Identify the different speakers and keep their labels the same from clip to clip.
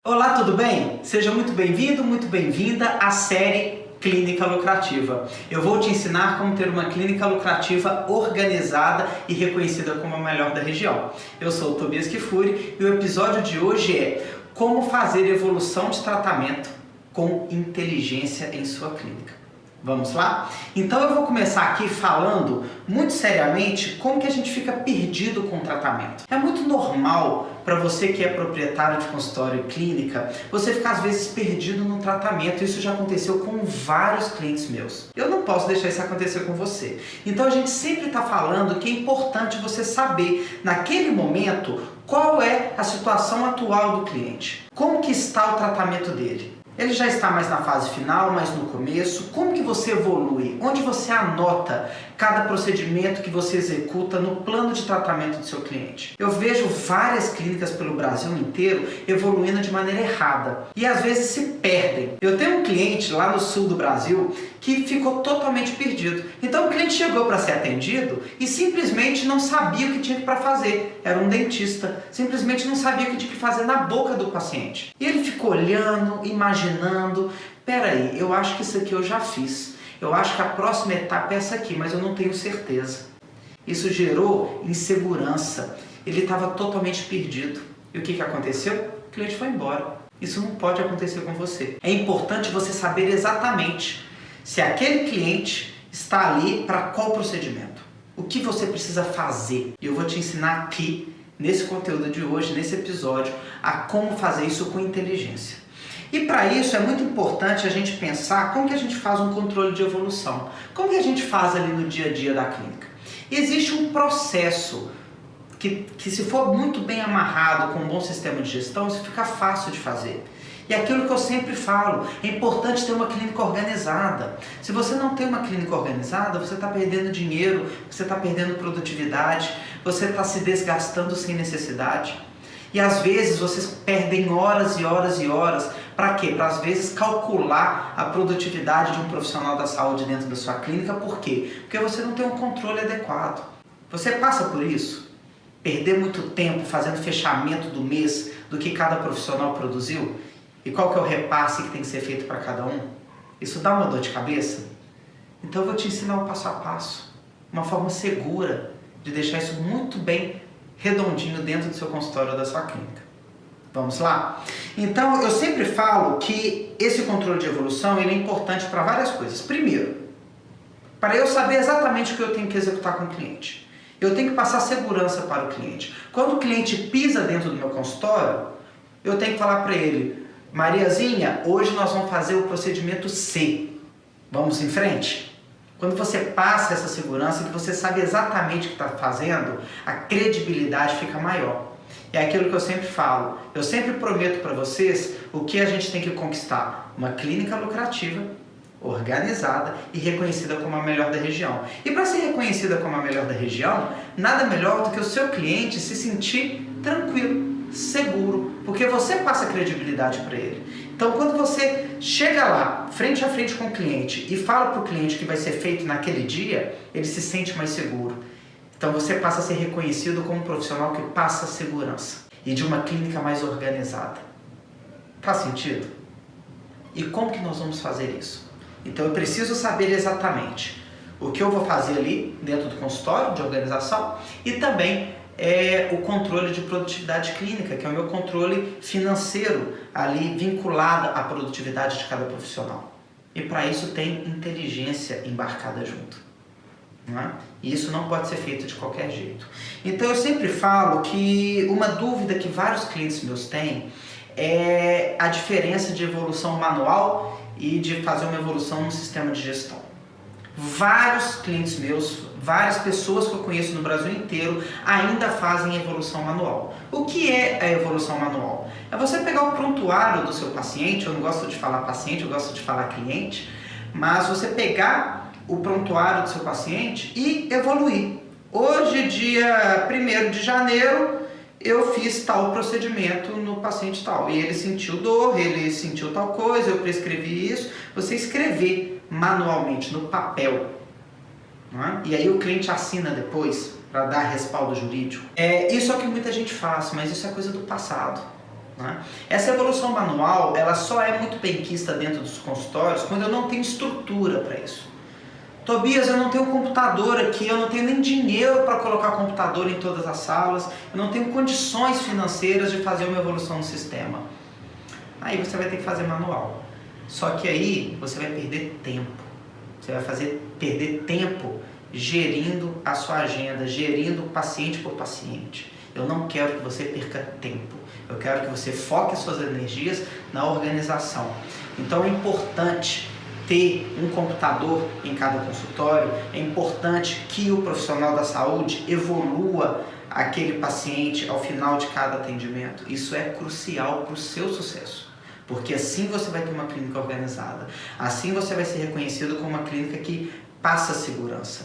Speaker 1: Olá, tudo bem? Seja muito bem-vindo, muito bem-vinda à série Clínica Lucrativa. Eu vou te ensinar como ter uma clínica lucrativa organizada e reconhecida como a melhor da região. Eu sou o Tobias Kifuri e o episódio de hoje é como fazer evolução de tratamento com inteligência em sua clínica. Vamos lá? Então eu vou começar aqui falando muito seriamente como que a gente fica perdido com o tratamento. É muito normal para você que é proprietário de consultório e clínica, você ficar às vezes perdido no tratamento. Isso já aconteceu com vários clientes meus. Eu não posso deixar isso acontecer com você. Então a gente sempre está falando que é importante você saber naquele momento qual é a situação atual do cliente. Como que está o tratamento dele? Ele já está mais na fase final, mais no começo? Como que você evolui? Onde você anota cada procedimento que você executa no plano de tratamento do seu cliente? Eu vejo várias clínicas pelo Brasil inteiro evoluindo de maneira errada e às vezes se perdem. Eu tenho um cliente lá no sul do Brasil que ficou totalmente perdido. Então o cliente chegou para ser atendido e simplesmente não sabia o que tinha para fazer. Era um dentista, simplesmente não sabia o que tinha que fazer na boca do paciente. E ele ficou olhando, imaginando, peraí, eu acho que isso aqui eu já fiz. Eu acho que a próxima etapa é essa aqui, mas eu não tenho certeza. Isso gerou insegurança. Ele estava totalmente perdido. E o que aconteceu? O cliente foi embora. Isso não pode acontecer com você. É importante você saber exatamente se aquele cliente está ali para qual procedimento. O que você precisa fazer. E eu vou te ensinar aqui, nesse conteúdo de hoje, nesse episódio, a como fazer isso com inteligência. E para isso é muito importante a gente pensar como que a gente faz um controle de evolução. Como que a gente faz ali no dia a dia da clínica. Existe um processo que se for muito bem amarrado com um bom sistema de gestão, isso fica fácil de fazer. E aquilo que eu sempre falo, é importante ter uma clínica organizada. Se você não tem uma clínica organizada, você está perdendo dinheiro, você está perdendo produtividade, você está se desgastando sem necessidade. E às vezes vocês perdem horas e horas e horas. Para quê? Para às vezes calcular a produtividade de um profissional da saúde dentro da sua clínica. Por quê? Porque você não tem um controle adequado. Você passa por isso? Perder muito tempo fazendo fechamento do mês do que cada profissional produziu? E qual que é o repasse que tem que ser feito para cada um? Isso dá uma dor de cabeça? Então eu vou te ensinar o passo a passo. Uma forma segura de deixar isso muito bem redondinho dentro do seu consultório ou da sua clínica. Vamos lá? Então eu sempre falo que esse controle de evolução ele é importante para várias coisas. Primeiro, para eu saber exatamente o que eu tenho que executar com o cliente. Eu tenho que passar segurança para o cliente. Quando o cliente pisa dentro do meu consultório, eu tenho que falar para ele: Mariazinha, hoje nós vamos fazer o procedimento C. Vamos em frente? Quando você passa essa segurança, que você sabe exatamente o que está fazendo, a credibilidade fica maior. É aquilo que eu sempre falo. Eu sempre prometo para vocês o que a gente tem que conquistar. Uma clínica lucrativa, organizada e reconhecida como a melhor da região. E para ser reconhecida como a melhor da região, nada melhor do que o seu cliente se sentir tranquilo, seguro, porque você passa credibilidade para ele. Então, quando você chega lá, frente a frente com o cliente e fala para o cliente que vai ser feito naquele dia, ele se sente mais seguro. Então, você passa a ser reconhecido como um profissional que passa segurança e de uma clínica mais organizada. Faz sentido? E como que nós vamos fazer isso? Então, eu preciso saber exatamente o que eu vou fazer ali dentro do consultório de organização e também o controle de produtividade clínica, que é o meu controle financeiro ali vinculado à produtividade de cada profissional. E para isso tem inteligência embarcada junto. Não é? E isso não pode ser feito de qualquer jeito. Então eu sempre falo que uma dúvida que vários clientes meus têm é a diferença de evolução manual e de fazer uma evolução no sistema de gestão. Vários clientes meus, várias pessoas que eu conheço no Brasil inteiro ainda fazem evolução manual. O que é a evolução manual? É você pegar o prontuário do seu paciente, eu não gosto de falar paciente, eu gosto de falar cliente, mas você pegar o prontuário do seu paciente e evoluir. Hoje, dia 1º de janeiro, eu fiz tal procedimento no paciente tal, e ele sentiu dor, ele sentiu tal coisa, eu prescrevi isso. Você escrever manualmente, no papel, não é? E aí o cliente assina depois para dar respaldo jurídico. Isso é o que muita gente faz, mas isso é coisa do passado. né? Essa evolução manual, ela só é muito benquista dentro dos consultórios quando eu não tenho estrutura para isso. Tobias, eu não tenho computador aqui, eu não tenho nem dinheiro para colocar computador em todas as salas, eu não tenho condições financeiras de fazer uma evolução no sistema. Aí você vai ter que fazer manual. Só que aí você vai perder tempo. Você vai perder tempo gerindo a sua agenda, gerindo paciente por paciente. Eu não quero que você perca tempo. Eu quero que você foque suas energias na organização. Então é importante ter um computador em cada consultório, é importante que o profissional da saúde evolua aquele paciente ao final de cada atendimento. Isso é crucial para o seu sucesso, porque assim você vai ter uma clínica organizada, assim você vai ser reconhecido como uma clínica que passa segurança.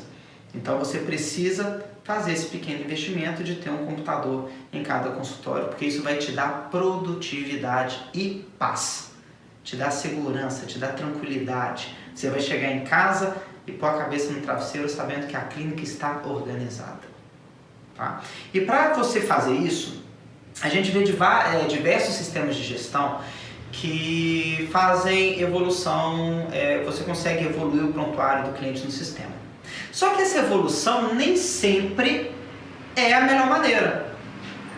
Speaker 1: Então você precisa fazer esse pequeno investimento de ter um computador em cada consultório, porque isso vai te dar produtividade e paz. Te dá segurança, te dá tranquilidade. Você vai chegar em casa e pôr a cabeça no travesseiro sabendo que a clínica está organizada. Tá? E para você fazer isso, a gente vê diversos sistemas de gestão que fazem evolução, você consegue evoluir o prontuário do cliente no sistema. Só que essa evolução nem sempre é a melhor maneira.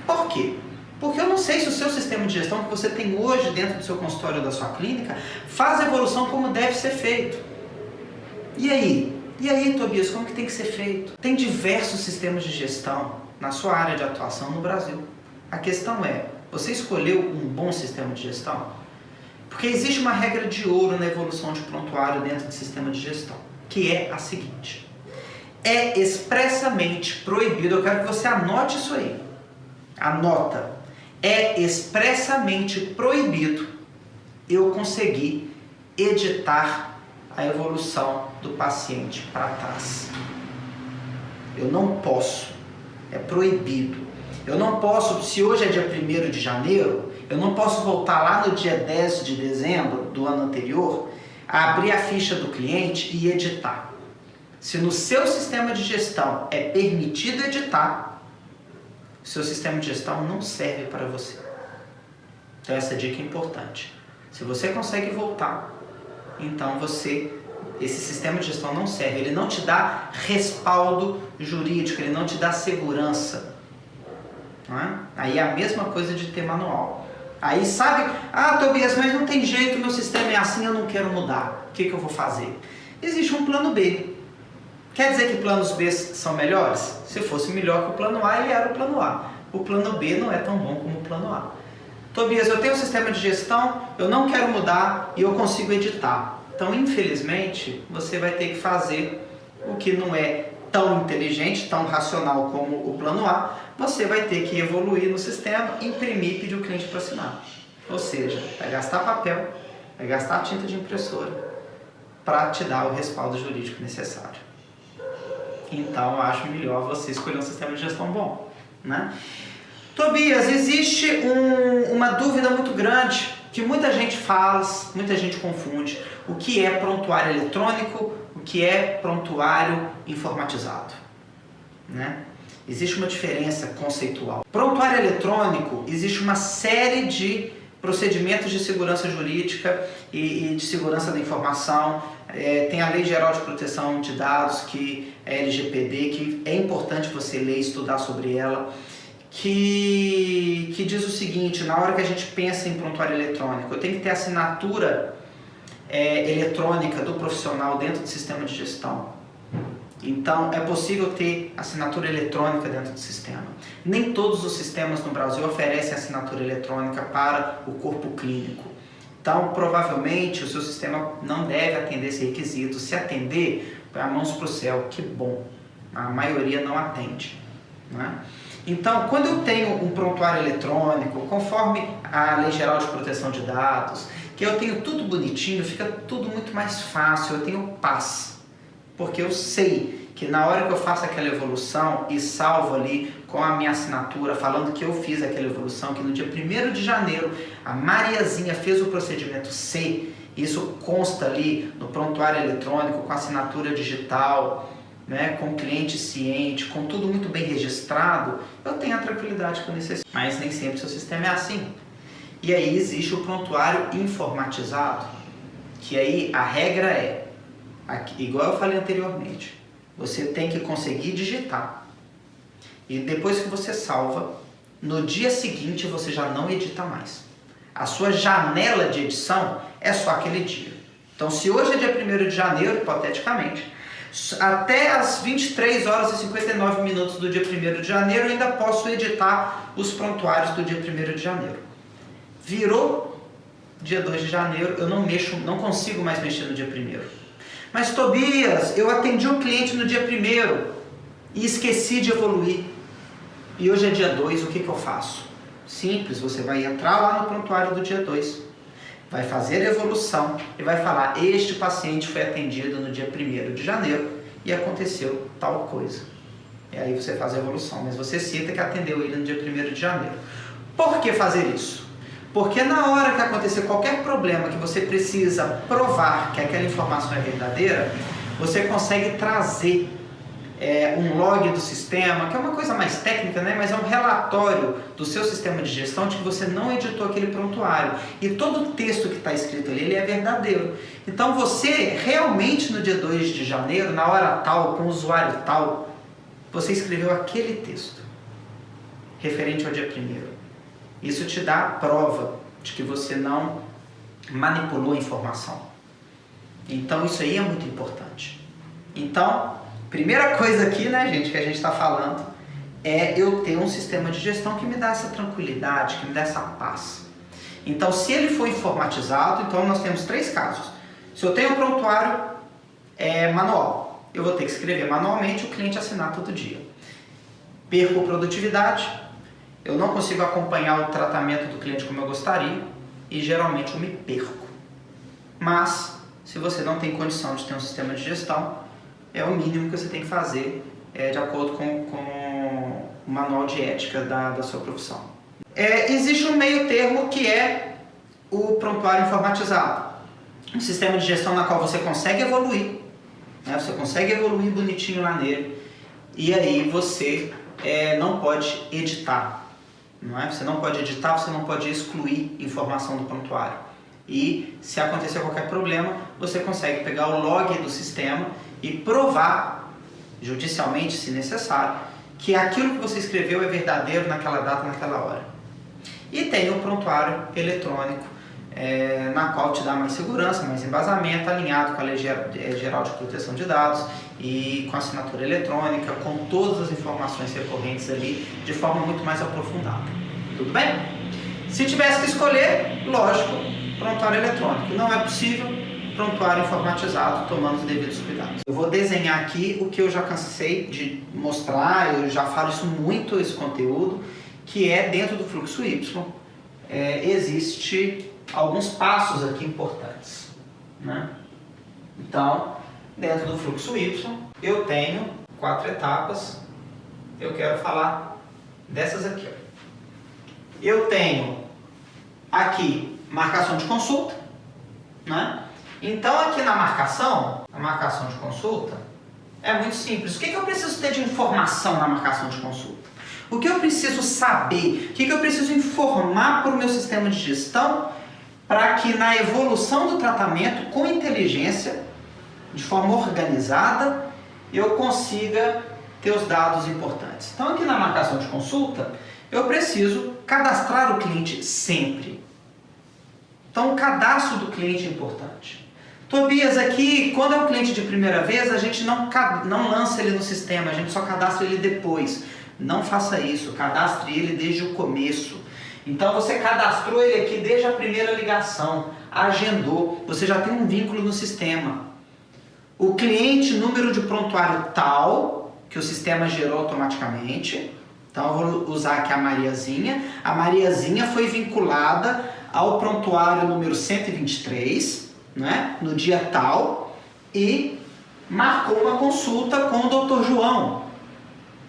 Speaker 1: Por quê? Porque eu não sei se o seu sistema de gestão que você tem hoje dentro do seu consultório ou da sua clínica faz a evolução como deve ser feito. E aí? E aí, Tobias, como que tem que ser feito? Tem diversos sistemas de gestão na sua área de atuação no Brasil. A questão é, você escolheu um bom sistema de gestão? Porque existe uma regra de ouro na evolução de prontuário dentro do sistema de gestão, que é a seguinte: é expressamente proibido, eu quero que você anote isso aí, anota, é expressamente proibido eu conseguir editar a evolução do paciente para trás. Eu não posso, é proibido. Eu não posso, se hoje é dia 1º de janeiro, eu não posso voltar lá no dia 10 de dezembro do ano anterior, abrir a ficha do cliente e editar. Se no seu sistema de gestão é permitido editar, o seu sistema de gestão não serve para você. Então essa dica é importante. Se você consegue voltar, então esse sistema de gestão não serve, ele não te dá respaldo jurídico, ele não te dá segurança. Não é? Aí é a mesma coisa de ter manual. Aí sabe, Tobias, mas não tem jeito, meu sistema é assim, eu não quero mudar. O que eu vou fazer? Existe um plano B. Quer dizer que planos B são melhores? Se fosse melhor que o plano A, ele era o plano A. O plano B não é tão bom como o plano A. Tobias, eu tenho um sistema de gestão, eu não quero mudar e eu consigo editar. Então, infelizmente, você vai ter que fazer o que não é tão inteligente, tão racional como o plano A. Você vai ter que evoluir no sistema, imprimir e pedir o cliente para assinar. Ou seja, vai gastar papel, vai gastar tinta de impressora para te dar o respaldo jurídico necessário. Então, eu acho melhor você escolher um sistema de gestão bom, né? Tobias, existe uma dúvida muito grande que muita gente faz, muita gente confunde. O que é prontuário eletrônico, o que é prontuário informatizado, né? Existe uma diferença conceitual. Prontuário eletrônico, existe uma série de procedimentos de segurança jurídica e de segurança da informação. Tem a Lei Geral de Proteção de Dados, que é LGPD, que é importante você ler e estudar sobre ela, que diz o seguinte: na hora que a gente pensa em prontuário eletrônico, eu tenho que ter assinatura eletrônica do profissional dentro do sistema de gestão. Então, é possível ter assinatura eletrônica dentro do sistema. Nem todos os sistemas no Brasil oferecem assinatura eletrônica para o corpo clínico. Então, provavelmente, o seu sistema não deve atender esse requisito. Se atender, põe mãos para o céu, que bom. A maioria não atende, né? Então, quando eu tenho um prontuário eletrônico, conforme a Lei Geral de Proteção de Dados, que eu tenho tudo bonitinho, fica tudo muito mais fácil, eu tenho paz. Porque eu sei que na hora que eu faço aquela evolução e salvo ali com a minha assinatura, falando que eu fiz aquela evolução, que no dia 1º de janeiro a Mariazinha fez o procedimento C, isso consta ali no prontuário eletrônico, com assinatura digital, né, com o cliente ciente, com tudo muito bem registrado, eu tenho a tranquilidade que eu necessito. Mas nem sempre o seu sistema é assim. E aí existe o prontuário informatizado, que aí a regra é, aqui, igual eu falei anteriormente, você tem que conseguir digitar. E depois que você salva, no dia seguinte você já não edita mais. A sua janela de edição é só aquele dia. Então, se hoje é dia 1º de janeiro, hipoteticamente, até as 23 horas e 59 minutos do dia 1º de janeiro, eu ainda posso editar os prontuários do dia 1º de janeiro. Virou dia 2 de janeiro, eu não consigo mais mexer no dia 1º. Mas, Tobias, eu atendi um cliente no dia 1º e esqueci de evoluir. E hoje é dia 2, o que eu faço? Simples, você vai entrar lá no prontuário do dia 2, vai fazer a evolução e vai falar, este paciente foi atendido no dia 1º de janeiro e aconteceu tal coisa. E aí você faz a evolução, mas você cita que atendeu ele no dia 1º de janeiro. Por que fazer isso? Porque na hora que acontecer qualquer problema que você precisa provar que aquela informação é verdadeira, você consegue trazer um log do sistema, que é uma coisa mais técnica, né? Mas é um relatório do seu sistema de gestão de que você não editou aquele prontuário. E todo o texto que está escrito ali, ele é verdadeiro. Então você realmente no dia 2 de janeiro, na hora tal, com o usuário tal, você escreveu aquele texto referente ao dia 1º. Isso te dá a prova de que você não manipulou a informação. Então isso aí é muito importante. Então, primeira coisa aqui, né, gente, que a gente está falando, é eu ter um sistema de gestão que me dá essa tranquilidade, que me dá essa paz. Então, se ele for informatizado, então nós temos 3 casos. Se eu tenho um prontuário manual, eu vou ter que escrever manualmente, o cliente assinar todo dia. Perco produtividade, eu não consigo acompanhar o tratamento do cliente como eu gostaria e geralmente eu me perco. Mas, se você não tem condição de ter um sistema de gestão, é o mínimo que você tem que fazer de acordo com o manual de ética da sua profissão. Existe um meio termo que é o prontuário informatizado. Um sistema de gestão na qual você consegue evoluir, né? Você consegue evoluir bonitinho lá nele e aí você não pode editar. Não é? Você não pode editar, você não pode excluir informação do prontuário. E se acontecer qualquer problema, você consegue pegar o log do sistema e provar, judicialmente, se necessário, que aquilo que você escreveu é verdadeiro naquela data, naquela hora. E tem o prontuário eletrônico, na qual te dá mais segurança, mais embasamento, alinhado com a Lei Geral de Proteção de Dados e com assinatura eletrônica, com todas as informações recorrentes ali, de forma muito mais aprofundada. Tudo bem? Se tivesse que escolher, lógico, prontuário eletrônico. Não é possível, prontuário informatizado, tomando os devidos cuidados. Eu vou desenhar aqui o que eu já cansei de mostrar, eu já falo isso muito, esse conteúdo, que é dentro do fluxo Y. Existe alguns passos aqui importantes, né? Então, dentro do fluxo Y, eu tenho 4 etapas. Eu quero falar dessas aqui, ó. Eu tenho aqui marcação de consulta, né? Então, aqui na marcação, a marcação de consulta é muito simples. O que eu preciso ter de informação na marcação de consulta? O que eu preciso saber? O que eu preciso informar para o meu sistema de gestão para que na evolução do tratamento, com inteligência, de forma organizada, eu consiga ter os dados importantes. Então, aqui na marcação de consulta, eu preciso cadastrar o cliente sempre. Então, o cadastro do cliente é importante. Tobias, aqui, quando é um cliente de primeira vez, a gente não lança ele no sistema, a gente só cadastra ele depois. Não faça isso, cadastre ele desde o começo. Então, você cadastrou ele aqui desde a primeira ligação, agendou, você já tem um vínculo no sistema. O cliente, número de prontuário tal, que o sistema gerou automaticamente. Então, eu vou usar aqui a Mariazinha. A Mariazinha foi vinculada ao prontuário número 123, né, no dia tal, e marcou uma consulta com o Dr. João,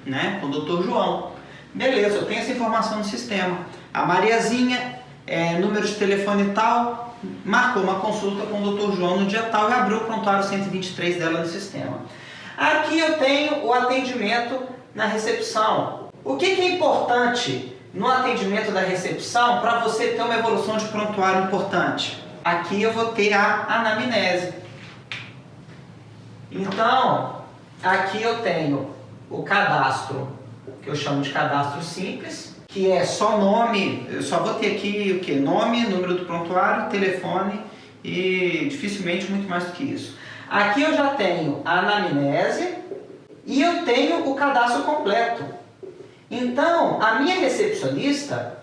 Speaker 1: né, com o Dr. João. Beleza, eu tenho essa informação no sistema. A Mariazinha, número de telefone tal, marcou uma consulta com o Dr. João no dia tal e abriu o prontuário 123 dela no sistema. Aqui eu tenho o atendimento na recepção. O que é importante no atendimento da recepção para você ter uma evolução de prontuário importante? Aqui eu vou ter a anamnese. Então, aqui eu tenho o cadastro, que eu chamo de cadastro simples, que é só nome, eu só vou ter aqui o que? Nome, número do prontuário, telefone e dificilmente muito mais do que isso. Aqui eu já tenho a anamnese e eu tenho o cadastro completo. Então, a minha recepcionista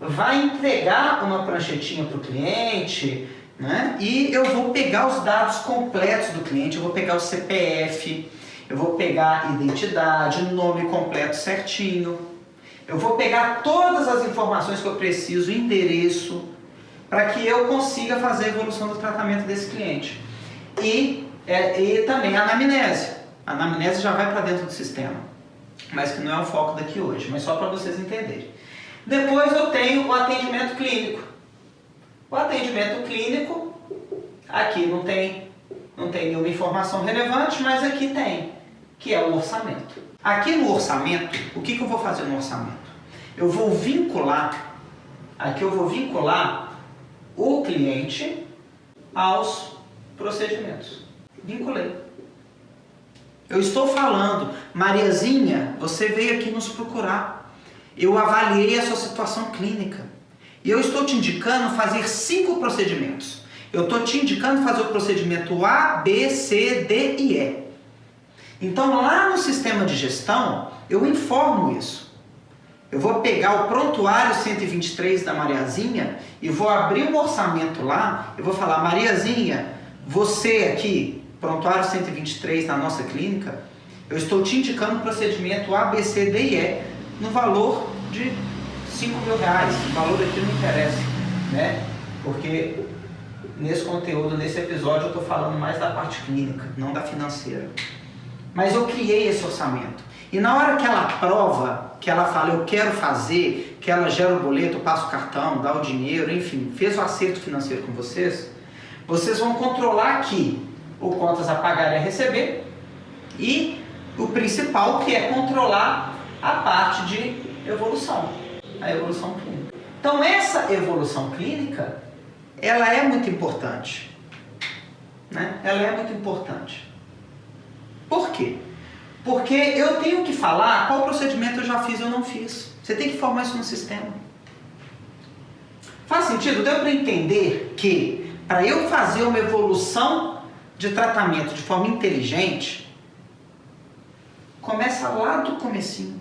Speaker 1: vai entregar uma pranchetinha para o cliente, né? E eu vou pegar os dados completos do cliente, eu vou pegar o CPF, eu vou pegar a identidade, nome completo certinho, eu vou pegar todas as informações que eu preciso, endereço, para que eu consiga fazer a evolução do tratamento desse cliente. E também a anamnese. A anamnese já vai para dentro do sistema, mas que não é o foco daqui hoje, mas só para vocês entenderem. Depois eu tenho o atendimento clínico. O atendimento clínico, aqui não tem nenhuma informação relevante, mas aqui tem, que é o orçamento. Aqui no orçamento, o que eu vou fazer no orçamento? Eu vou vincular, aqui eu vou vincular o cliente aos procedimentos. Vinculei. Eu estou falando, Mariazinha, você veio aqui nos procurar. Eu avaliei a sua situação clínica. E eu estou te indicando fazer 5 procedimentos. Eu estou te indicando fazer o procedimento A, B, C, D e E. Então, lá no sistema de gestão, eu informo isso. Eu vou pegar o prontuário 123 da Mariazinha e vou abrir um orçamento lá. Eu vou falar, Mariazinha, você aqui, prontuário 123 na nossa clínica, eu estou te indicando o procedimento A, B, C, D e E no valor de R$5.000. O valor aqui não interessa, né? Porque nesse conteúdo, nesse episódio, eu estou falando mais da parte clínica, não da financeira. Mas eu criei esse orçamento. E na hora que ela aprova, que ela fala, eu quero fazer, que ela gera o boleto, passa o cartão, dá o dinheiro, enfim, fez o acerto financeiro com vocês, vocês vão controlar aqui o contas a pagar e a receber e o principal, que é controlar a parte de evolução, a evolução clínica. Então essa evolução clínica, ela é muito importante, né? Ela é muito importante. Por quê? Porque eu tenho que falar qual procedimento eu já fiz ou não fiz. Você tem que formar isso no sistema. Faz sentido? Deu para entender que para eu fazer uma evolução de tratamento de forma inteligente, começa lá do comecinho.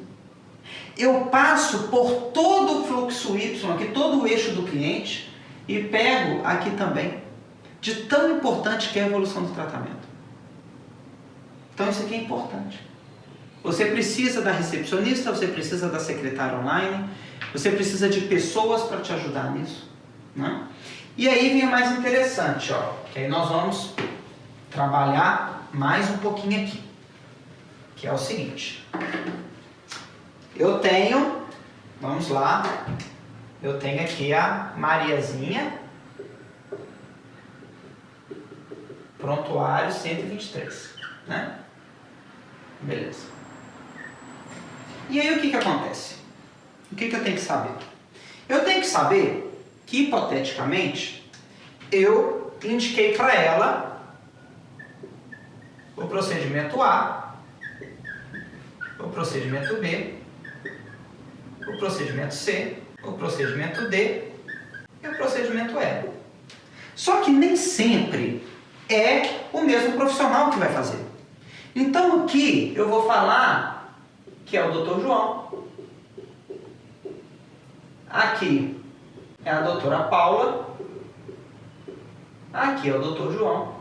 Speaker 1: Eu passo por todo o fluxo Y, aqui, todo o eixo do cliente, e pego aqui também, de tão importante que é a evolução do tratamento. Então isso aqui é importante. Você precisa da recepcionista, você precisa da secretária online, você precisa de pessoas para te ajudar nisso, né? E aí vem o mais interessante, ó, que aí nós vamos trabalhar mais um pouquinho aqui, que é o seguinte. Eu tenho, vamos lá, eu tenho aqui a Mariazinha, prontuário 123, né? Beleza. E aí o que acontece? O que eu tenho que saber? Eu tenho que saber que, hipoteticamente, eu indiquei para ela o procedimento A, o procedimento B, o procedimento C, o procedimento D e o procedimento E. Só que nem sempre é o mesmo profissional que vai fazer. Então aqui eu vou falar que é o Dr. João, aqui é a doutora Paula, aqui é o Dr. João,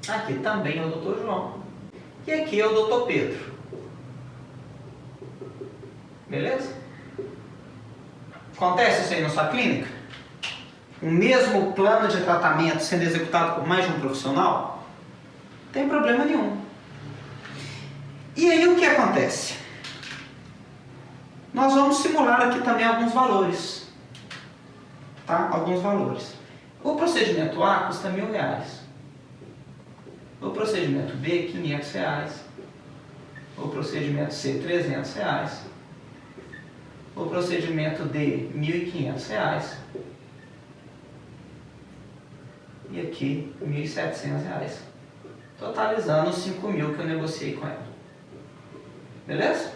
Speaker 1: aqui também é o Dr. João e aqui é o Dr. Pedro. Beleza? Acontece isso aí na sua clínica? O mesmo plano de tratamento sendo executado por mais de um profissional? Não tem problema nenhum. E aí o que acontece? Nós vamos simular aqui também alguns valores. Tá? Alguns valores. O procedimento A custa R$1.000. O procedimento B, R$500. O procedimento C, R$300. o procedimento D, R$ 1.500. E aqui, R$ 1.700. Totalizando os 5.000 que eu negociei com ela. Beleza?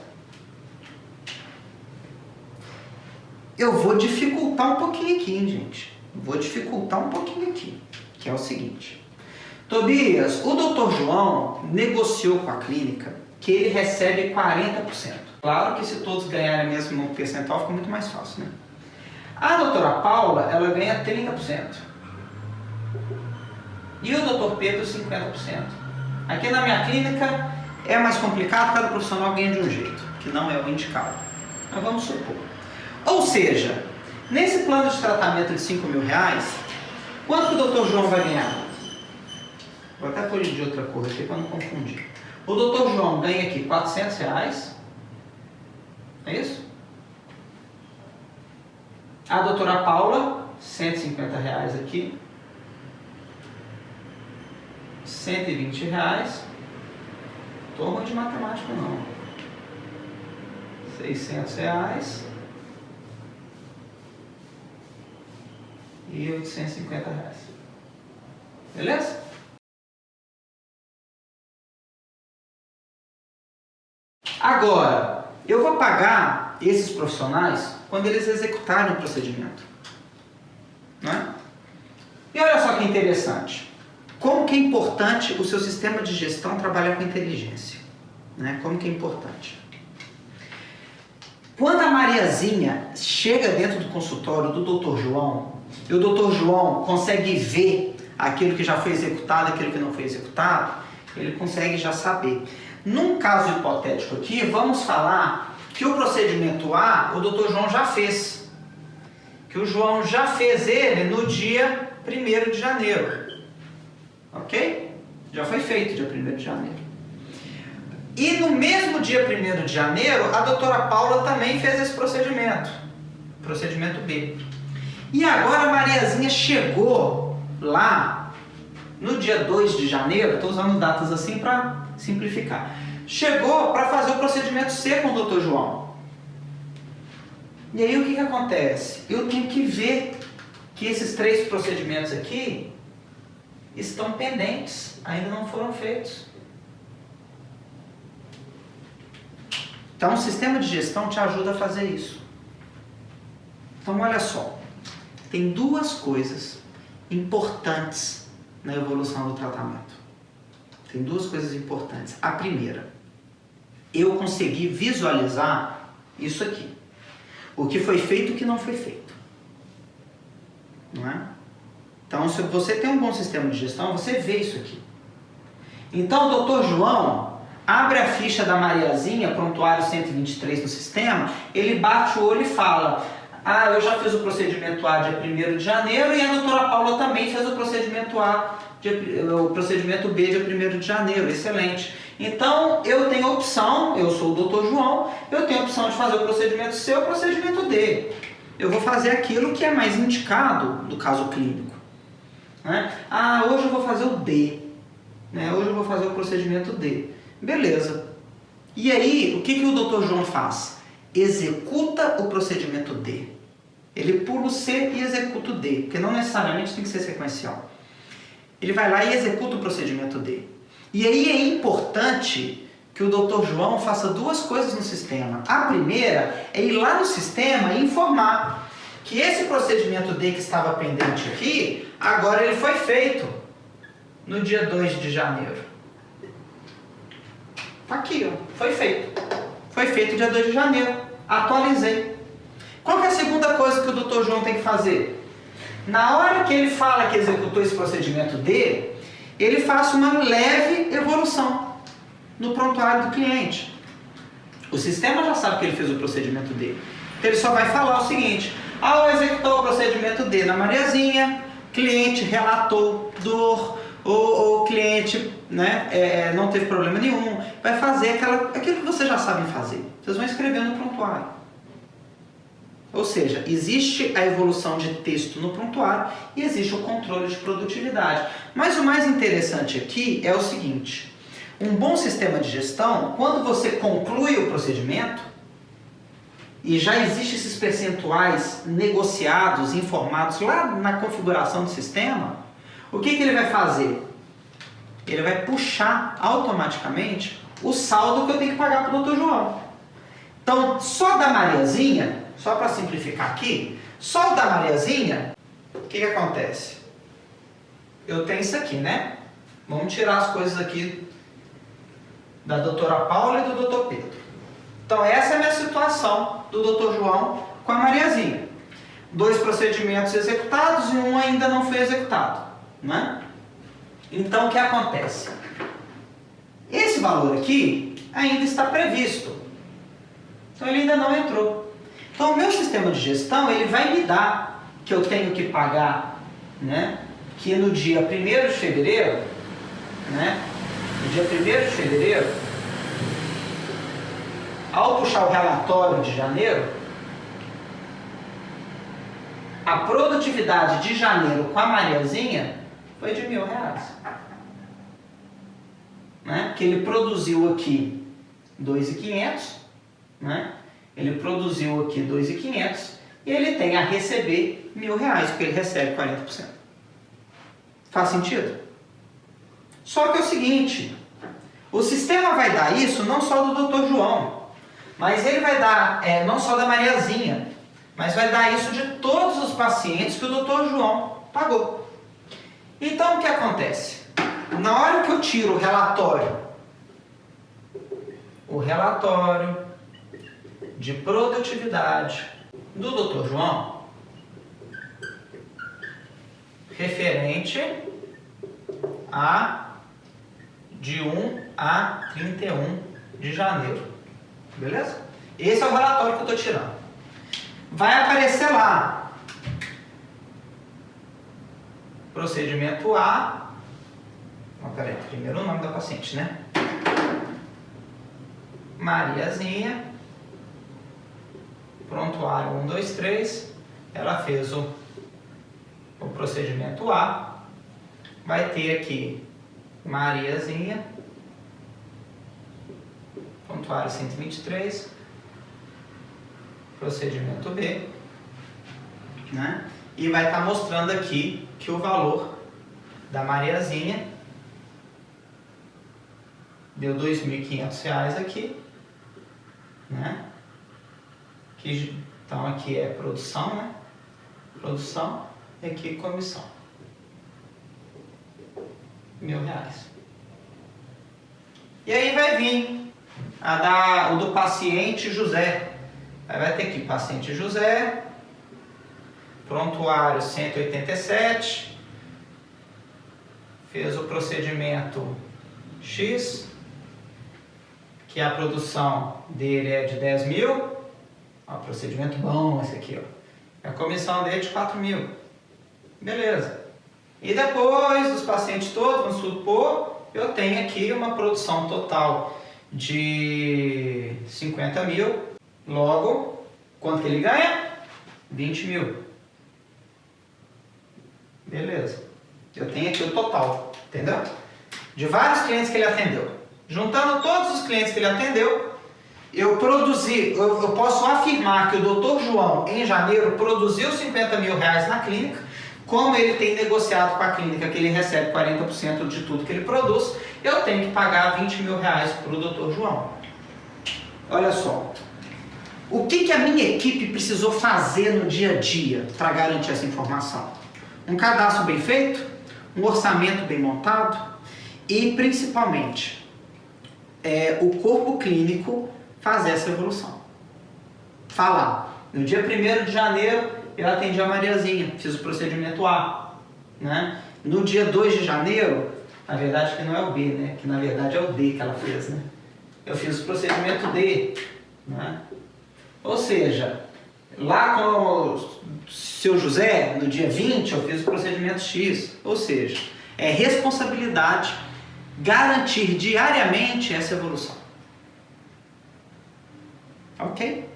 Speaker 1: Eu vou dificultar um pouquinho aqui, hein, gente? Vou dificultar um pouquinho aqui, que é o seguinte. Tobias, o Dr. João negociou com a clínica que ele recebe 40%. Claro que se todos ganharem o mesmo percentual, fica muito mais fácil, né? A doutora Paula, ela ganha 30%. E o Dr. Pedro, 50%. Aqui na minha clínica é mais complicado, cada profissional ganha de um jeito, que não é o indicado. Mas vamos supor. Ou seja, nesse plano de tratamento de R$ 5.000, quanto que o Dr. João vai ganhar? Vou até pôr de outra cor aqui para não confundir. O Dr. João ganha aqui R$ 400. É isso? A doutora Paula, R$ 150 aqui. R$ 120. Estou ruim de matemática não. R$ 600. E R$ 850. Beleza? Agora, eu vou pagar esses profissionais quando eles executarem o procedimento. Né? E olha só que interessante. Como que é importante o seu sistema de gestão trabalhar com inteligência. Né? Como que é importante. Quando a Mariazinha chega dentro do consultório do Dr. João, e o Dr. João consegue ver aquilo que já foi executado, aquilo que não foi executado, ele consegue já saber. Num caso hipotético aqui, vamos falar que o procedimento A, o Dr. João já fez. Que o João já fez ele no dia 1º de janeiro. Ok? Já foi feito dia 1º de janeiro. E no mesmo dia 1º de janeiro, a doutora Paula também fez esse procedimento. Procedimento B. E agora a Mariazinha chegou lá no dia 2 de janeiro, estou usando datas assim para simplificar. Chegou para fazer o procedimento C com o Dr. João. E aí o que acontece? Eu tenho que ver que esses 3 procedimentos aqui estão pendentes, ainda não foram feitos. Então o sistema de gestão te ajuda a fazer isso. Então olha só, tem 2 coisas importantes na evolução do tratamento. Tem 2 coisas importantes. A primeira, eu consegui visualizar isso aqui. O que foi feito e o que não foi feito. Não é? Então, se você tem um bom sistema de gestão, você vê isso aqui. Então, o Dr. João abre a ficha da Mariazinha, prontuário 123 no sistema, ele bate o olho e fala: ah, eu já fiz o procedimento A dia 1º de janeiro e a doutora Paula também fez o procedimento o procedimento B dia 1º de janeiro, excelente. Então, eu tenho a opção, eu sou o Dr. João, eu tenho a opção de fazer o procedimento C ou o procedimento D. Eu vou fazer aquilo que é mais indicado do caso clínico. Né? Ah, hoje eu vou fazer o D. Né? Hoje eu vou fazer o procedimento D. Beleza. E aí, o que o Dr. João faz? Executa o procedimento D. Ele pula o C e executa o D, porque não necessariamente tem que ser sequencial. Ele vai lá e executa o procedimento D. E aí é importante que o Dr. João faça 2 coisas no sistema. A primeira é ir lá no sistema e informar que esse procedimento D que estava pendente aqui, agora ele foi feito no dia 2 de janeiro. Tá aqui, ó, foi feito. Foi feito dia 2 de janeiro. Atualizei. Qual que é a segunda coisa que o Dr. João tem que fazer? Na hora que ele fala que executou esse procedimento D, ele faz uma leve evolução no prontuário do cliente. O sistema já sabe que ele fez o procedimento D. Então ele só vai falar o seguinte: ao executar o procedimento D na Mariazinha, cliente relatou dor, ou o cliente, né, não teve problema nenhum. Vai fazer aquilo que vocês já sabem fazer. Vocês vão escrever no prontuário. Ou seja, existe a evolução de texto no prontuário e existe o controle de produtividade. Mas o mais interessante aqui é o seguinte: um bom sistema de gestão, quando você conclui o procedimento, e já existem esses percentuais negociados, informados lá na configuração do sistema, o que ele vai fazer? Ele vai puxar automaticamente o saldo que eu tenho que pagar para o Dr. João. Então, só da Mariazinha, só para simplificar aqui, só da Mariazinha, o que acontece? Eu tenho isso aqui, né? Vamos tirar as coisas aqui da doutora Paula e do Dr. Pedro. Então, essa é a minha situação do Dr. João com a Mariazinha. 2 procedimentos executados e um ainda não foi executado, né? Então, o que acontece? Esse valor aqui ainda está previsto. Então, ele ainda não entrou. Então, o meu sistema de gestão, ele vai me dar que eu tenho que pagar, né? Que no dia 1º de fevereiro, né? No dia 1º de fevereiro, ao puxar o relatório de janeiro, a produtividade de janeiro com a Mariazinha foi de R$1.000. Né? Que ele produziu aqui 2.500, né? Ele produziu aqui 2.500 e ele tem a receber R$1.000, porque ele recebe 40%. Faz sentido? Só que é o seguinte, o sistema vai dar isso não só do Dr. João, mas ele vai dar, não só da Mariazinha, mas vai dar isso de todos os pacientes que o Dr. João pagou. Então, o que acontece? Na hora que eu tiro o relatório de produtividade do Dr. João, referente a de 1 a 31 de janeiro. Beleza? Esse é o relatório que eu estou tirando. Vai aparecer lá. Procedimento A. Peraí, primeiro o nome da paciente, né? Mariazinha. Prontuário 1, 2, 3. Ela fez o procedimento A. Vai ter aqui Mariazinha. Prontuário 123. Procedimento B. Né? E vai estar mostrando aqui que o valor da Mariazinha deu R$2.500 aqui, né? Então aqui é produção, né? Produção e aqui comissão. R$1.000. E aí vai vir o do paciente José. Aí vai ter aqui paciente José, prontuário 187, fez o procedimento X, que a produção dele é de 10.000, procedimento bom esse aqui, ó. A comissão dele é de 4.000, beleza. E depois dos pacientes todos, vamos supor, eu tenho aqui uma produção total de 50.000, logo, quanto que ele ganha? 20.000. Beleza. Eu tenho aqui o total, entendeu? De vários clientes que ele atendeu. Juntando todos os clientes que ele atendeu, eu posso afirmar que o Dr. João, em janeiro, produziu R$50.000 na clínica. Como ele tem negociado com a clínica que ele recebe 40% de tudo que ele produz, eu tenho que pagar R$20.000 para o Dr. João. Olha só. O que a minha equipe precisou fazer no dia a dia para garantir essa informação? Um cadastro bem feito, um orçamento bem montado e, principalmente, o corpo clínico fazer essa evolução. Falar, no dia 1º de janeiro eu atendi a Mariazinha, fiz o procedimento A. Né? No dia 2 de janeiro, na verdade que não é o B, né? Que na verdade é o D que ela fez. Né? Eu fiz o procedimento D. Né? Ou seja, lá com o seu José, no dia 20, eu fiz o procedimento X. Ou seja, é responsabilidade garantir diariamente essa evolução. Ok?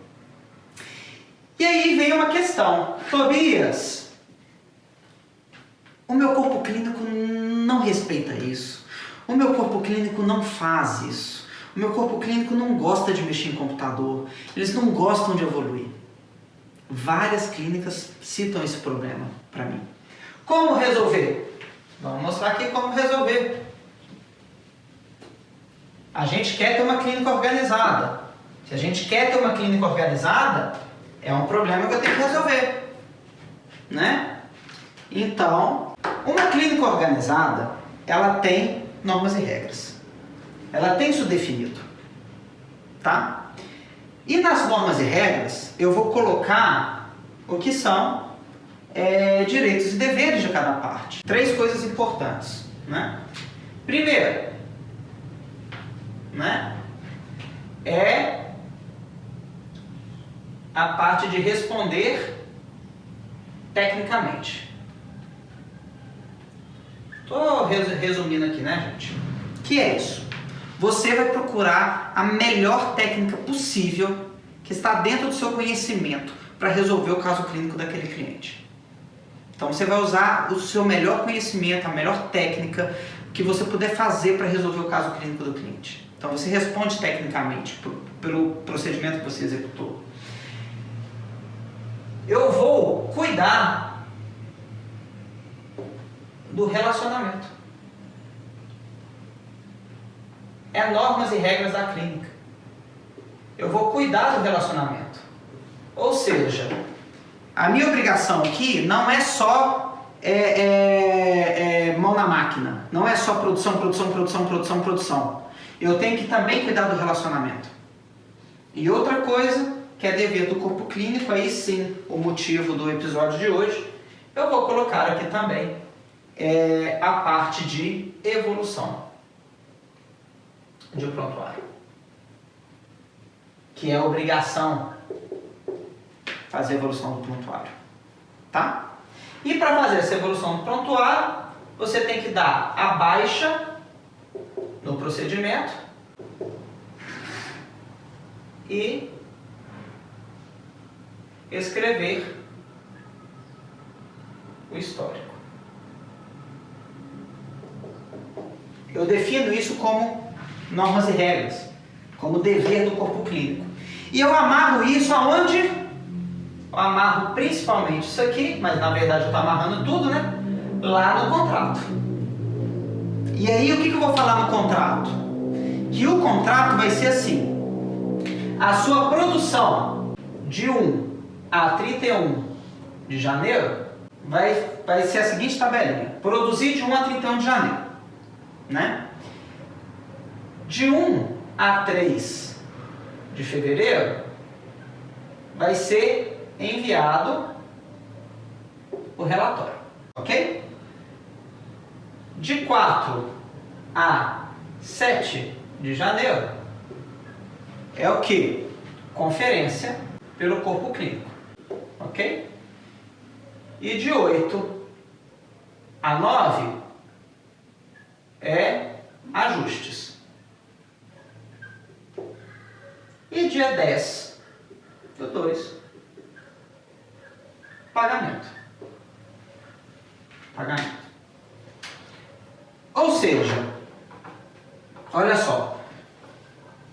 Speaker 1: E aí vem uma questão. Tobias, o meu corpo clínico não respeita isso. O meu corpo clínico não faz isso. O meu corpo clínico não gosta de mexer em computador, eles não gostam de evoluir. Várias clínicas citam esse problema para mim. Como resolver? Vamos mostrar aqui como resolver. A gente quer ter uma clínica organizada. Se a gente quer ter uma clínica organizada, é um problema que eu tenho que resolver, né? Então, uma clínica organizada, ela tem normas e regras. Ela tem isso definido, tá? E nas normas e regras, eu vou colocar o que são direitos e deveres de cada parte. 3 coisas importantes, né? Primeiro, né, é a parte de responder tecnicamente. Estou resumindo aqui, né, gente? Que é isso? Você vai procurar a melhor técnica possível que está dentro do seu conhecimento para resolver o caso clínico daquele cliente. Então você vai usar o seu melhor conhecimento, a melhor técnica que você puder fazer para resolver o caso clínico do cliente. Então você responde tecnicamente pelo procedimento que você executou. Eu vou cuidar do relacionamento. É normas e regras da clínica. Eu vou cuidar do relacionamento. Ou seja, a minha obrigação aqui não é só mão na máquina. Não é só produção. Eu tenho que também cuidar do relacionamento. E outra coisa, que é dever do corpo clínico, aí sim, o motivo do episódio de hoje, eu vou colocar aqui também a parte de evolução de prontuário, que é a obrigação fazer a evolução do prontuário, tá? E para fazer essa evolução do prontuário, você tem que dar a baixa no procedimento e escrever o histórico. Eu defino isso como normas e regras, como dever do corpo clínico. E eu amarro isso aonde? Eu amarro principalmente isso aqui, mas na verdade eu estou amarrando tudo, né? Lá no contrato. E aí o que eu vou falar no contrato? Que o contrato vai ser assim: a sua produção de 1 a 31 de janeiro vai ser a seguinte tabelinha: produzir de 1 a 31 de janeiro, né? De 1 a 3 de fevereiro vai ser enviado o relatório, ok? De 4 a 7 de janeiro é o que? Conferência pelo corpo clínico, ok? E de 8 a 9 é ajustes. E dia 10 do 2, pagamento. Ou seja, olha só.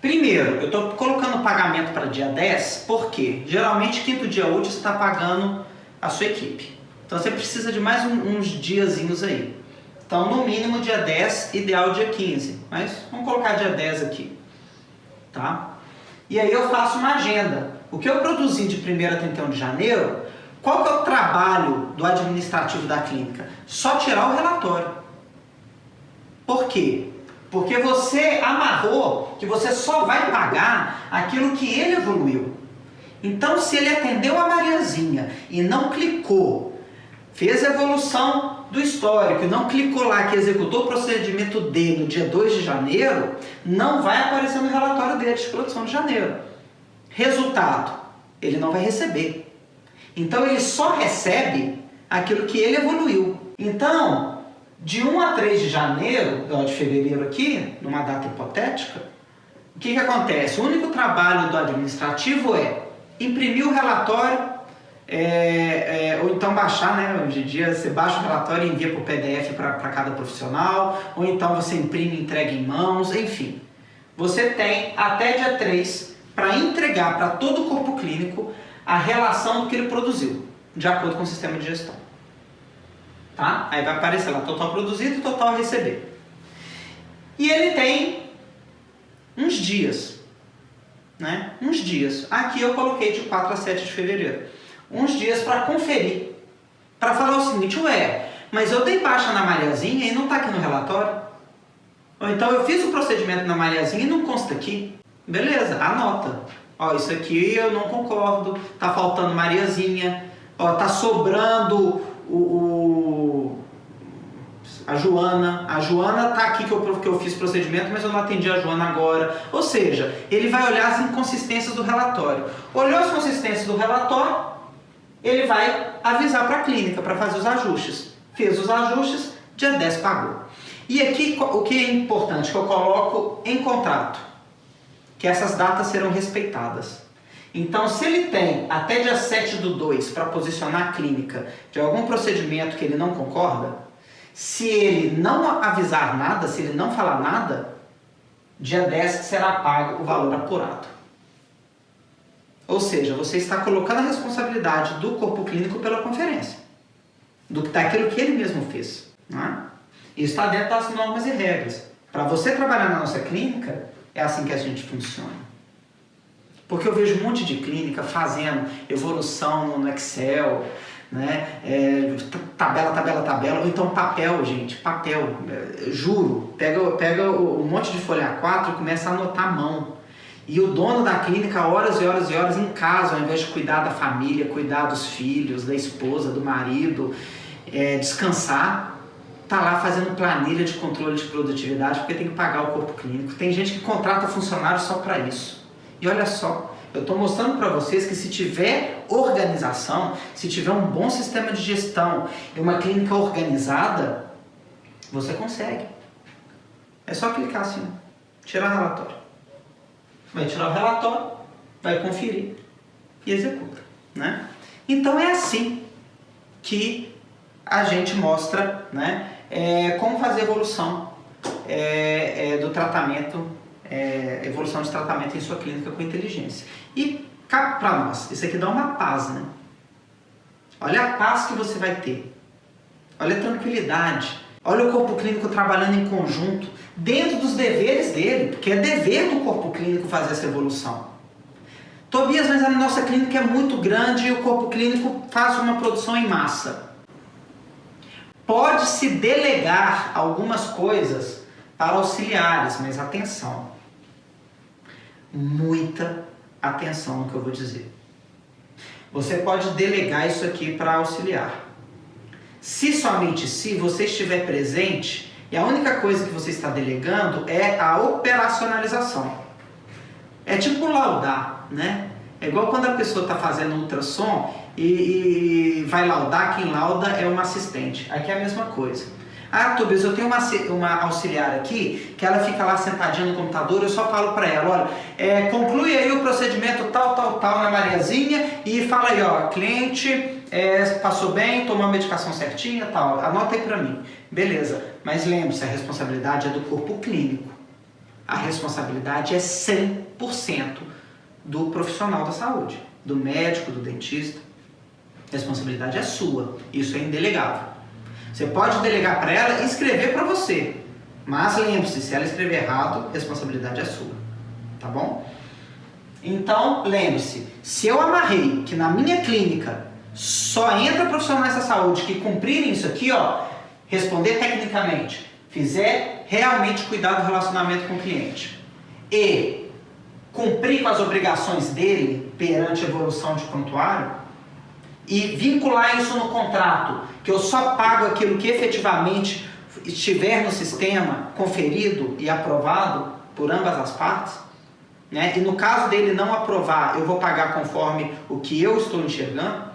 Speaker 1: Primeiro, eu estou colocando o pagamento para dia 10 porque geralmente quinto dia útil você está pagando a sua equipe. Então você precisa de mais uns diazinhos aí. Então no mínimo dia 10, ideal dia 15. Mas vamos colocar dia 10 aqui. Tá? E aí eu faço uma agenda. O que eu produzi de 1º a 31 de janeiro, qual que é o trabalho do administrativo da clínica? Só tirar o relatório. Por quê? Porque você amarrou que você só vai pagar aquilo que ele evoluiu. Então, se ele atendeu a Mariazinha e não clicou, fez a evolução do histórico e não clicou lá que executou o procedimento dele no dia 2 de janeiro, não vai aparecer no relatório dele de produção de janeiro. Resultado, ele não vai receber. Então, ele só recebe aquilo que ele evoluiu. Então, de 1 a 3 de janeiro, ou de fevereiro aqui, numa data hipotética, o que acontece? O único trabalho do administrativo é imprimir o relatório, ou então baixar, né? Hoje em dia você baixa o relatório e envia por PDF para cada profissional, ou então você imprime e entrega em mãos, enfim. você tem até dia 3 para entregar para todo o corpo clínico a relação do que ele produziu, de acordo com o sistema de gestão. Tá? Aí vai aparecer lá total produzido e total a receber. E ele tem uns dias, né? Uns dias. Aqui eu coloquei de 4 a 7 de fevereiro. Uns dias para conferir. Para falar o seguinte, ué, mas eu dei baixa na Mariazinha e não está aqui no relatório. Ou então eu fiz o procedimento na Mariazinha e não consta aqui. Beleza, anota. Ó, isso aqui eu não concordo, tá faltando Mariazinha, ó, tá sobrando a Joana tá aqui que eu fiz procedimento, mas eu não atendi a Joana agora. Ou seja, ele vai olhar as inconsistências do relatório. Olhou as inconsistências do relatório, ele vai avisar para a clínica para fazer os ajustes. Fez os ajustes, dia 10 pagou. E aqui o que é importante que eu coloco em contrato, que essas datas serão respeitadas. Então, se ele tem até dia 7/2 para posicionar a clínica de algum procedimento que ele não concorda, se ele não avisar nada, se ele não falar nada, dia 10 será pago o valor apurado. Ou seja, você está colocando a responsabilidade do corpo clínico pela conferência, daquilo que ele mesmo fez. Né? Isso está dentro das normas e regras. Para você trabalhar na nossa clínica, é assim que a gente funciona. Porque eu vejo um monte de clínica fazendo evolução no Excel, né? Tabela, ou então papel, gente, papel, juro, pega um monte de folha A4 e começa a anotar à mão. E o dono da clínica, horas e horas e horas em casa, ao invés de cuidar da família, cuidar dos filhos, da esposa, do marido, descansar, tá lá fazendo planilha de controle de produtividade porque tem que pagar o corpo clínico. Tem gente que contrata funcionário só para isso. E olha só, eu estou mostrando para vocês que se tiver organização, se tiver um bom sistema de gestão e uma clínica organizada, você consegue. É só clicar assim, tirar o relatório. Vai tirar o relatório, vai conferir e executa. Né? Então é assim que a gente mostra, né, como fazer evolução do tratamento, evolução de tratamento em sua clínica com inteligência. E cá para nós, isso aqui dá uma paz, né? Olha a paz que você vai ter, olha a tranquilidade, olha o corpo clínico trabalhando em conjunto, dentro dos deveres dele, porque é dever do corpo clínico fazer essa evolução. Tobias, mas a nossa clínica é muito grande e o corpo clínico faz uma produção em massa. Pode-se delegar algumas coisas para auxiliares, mas atenção, muita atenção no que eu vou dizer. Você pode delegar isso aqui para auxiliar. Somente se você estiver presente, e a única coisa que você está delegando é a operacionalização. É tipo laudar, né? É igual quando a pessoa está fazendo ultrassom e vai laudar, quem lauda é uma assistente. Aqui é a mesma coisa. Ah, Tobias, eu tenho uma auxiliar aqui, que ela fica lá sentadinha no computador, eu só falo para ela, olha, conclui aí o procedimento tal na Mariazinha e fala aí, ó, cliente passou bem, tomou a medicação certinha, tal, anota aí para mim. Beleza, mas lembre-se, a responsabilidade é do corpo clínico. A responsabilidade é 100% do profissional da saúde, do médico, do dentista. A responsabilidade é sua, isso é indelegável. Você pode delegar para ela e escrever para você, mas lembre-se, se ela escrever errado, a responsabilidade é sua, tá bom? Então, lembre-se, se eu amarrei que na minha clínica só entra profissionais da saúde que cumprirem isso aqui, ó, responder tecnicamente, fizer realmente cuidar do relacionamento com o cliente e cumprir com as obrigações dele perante a evolução de prontuário, e vincular isso no contrato, que eu só pago aquilo que efetivamente estiver no sistema conferido e aprovado por ambas as partes, né? E no caso dele não aprovar, eu vou pagar conforme o que eu estou enxergando,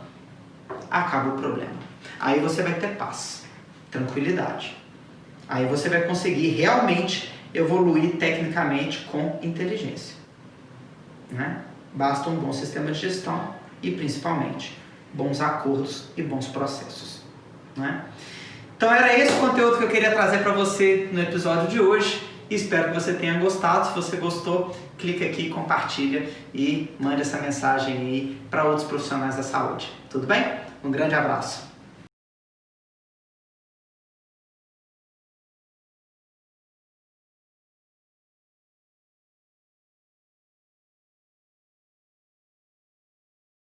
Speaker 1: acaba o problema. Aí você vai ter paz, tranquilidade. Aí você vai conseguir realmente evoluir tecnicamente com inteligência, né? Basta um bom sistema de gestão e principalmente bons acordos e bons processos, né? Então era esse o conteúdo que eu queria trazer para você no episódio de hoje. Espero que você tenha gostado. Se você gostou, clica aqui, compartilha e mande essa mensagem aí para outros profissionais da saúde. Tudo bem? Um grande abraço.